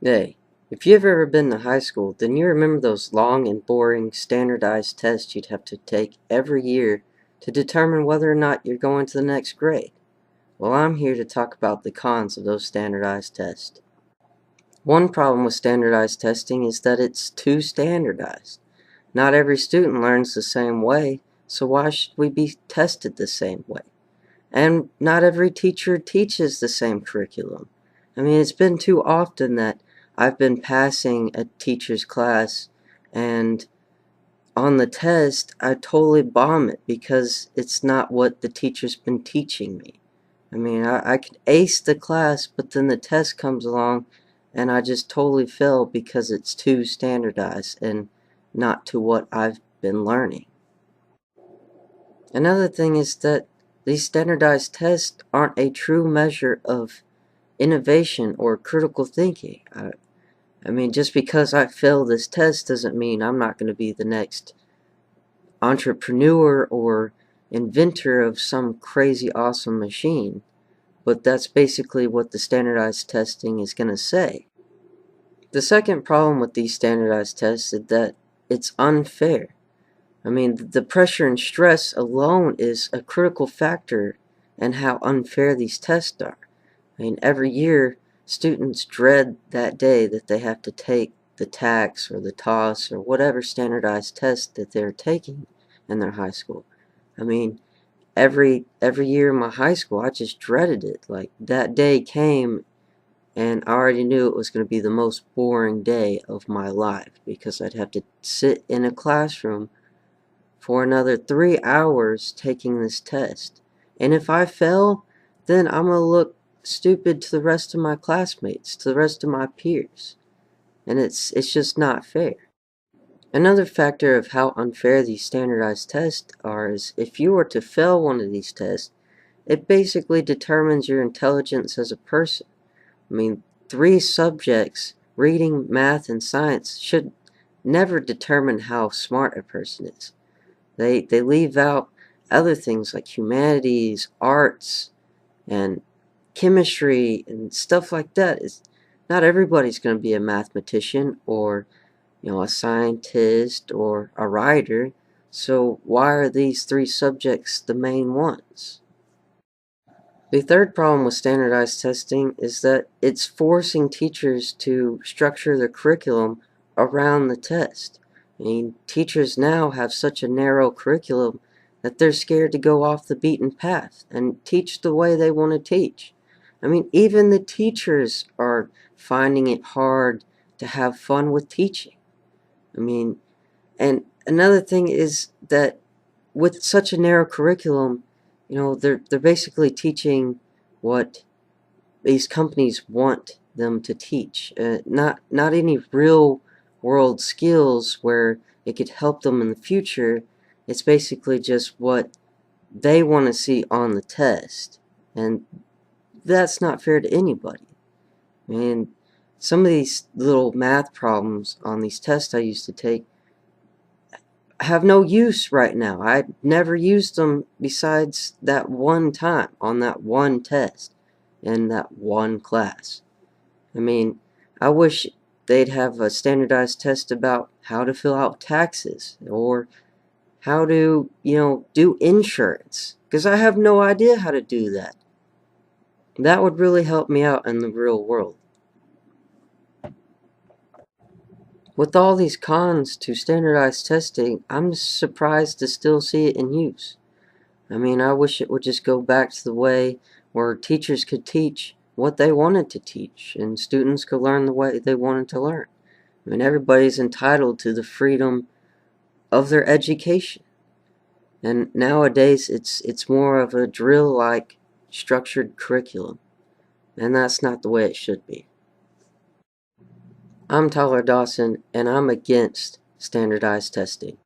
Hey, if you've ever been to high school, then you remember those long and boring standardized tests you'd have to take every year to determine whether or not you're going to the next grade. Well, I'm here to talk about the cons of those standardized tests. One problem with standardized testing is that it's too standardized. Not every student learns the same way, so why should we be tested the same way? And not every teacher teaches the same curriculum. I mean, it's been too often that I've been passing a teacher's class and on the test I totally bomb it because it's not what the teacher's been teaching me. I mean, I could ace the class, but then the test comes along and I just totally fail because it's too standardized and not to what I've been learning. Another thing is that these standardized tests aren't a true measure of innovation or critical thinking. I mean, just because I fail this test doesn't mean I'm not going to be the next entrepreneur or inventor of some crazy awesome machine. But that's basically what the standardized testing is going to say. The second problem with these standardized tests is that it's unfair. I mean, the pressure and stress alone is a critical factor in how unfair these tests are. I mean, every year, students dread that day that they have to take the TAKS or the TOS or whatever standardized test that they're taking in their high school. I mean, every year in my high school, I just dreaded it. Like, that day came, and I already knew it was going to be the most boring day of my life because I'd have to sit in a classroom for another 3 hours taking this test. And if I fail, then I'm going to look stupid to the rest of my classmates, to the rest of my peers. And it's just not fair. Another factor of how unfair these standardized tests are is if you were to fail one of these tests, it basically determines your intelligence as a person. I mean, 3 subjects, reading, math, and science, should never determine how smart a person is. They leave out other things like humanities, arts, and chemistry and stuff like that. It's not everybody's going to be a mathematician or a scientist or a writer. So why are these 3 subjects the main ones? The third problem with standardized testing is that it's forcing teachers to structure their curriculum around the test. I mean, teachers now have such a narrow curriculum that they're scared to go off the beaten path and teach the way they want to teach. I mean, even the teachers are finding it hard to have fun with teaching. I mean, and another thing is that with such a narrow curriculum, they're basically teaching what these companies want them to teach, not any real world skills where it could help them in the future. It's basically just what they want to see on the test, and that's not fair to anybody. I mean, some of these little math problems on these tests I used to take have no use right now. I never used them besides that one time on that one test in that one class. I mean, I wish they'd have a standardized test about how to fill out taxes or how to, do insurance because I have no idea how to do that. That would really help me out in the real world. With all these cons to standardized testing, I'm surprised to still see it in use. I mean, I wish it would just go back to the way where teachers could teach what they wanted to teach and students could learn the way they wanted to learn. I mean, everybody's entitled to the freedom of their education. And nowadays it's more of a drill-like structured curriculum, and that's not the way it should be. I'm Tyler Dawson, and I'm against standardized testing.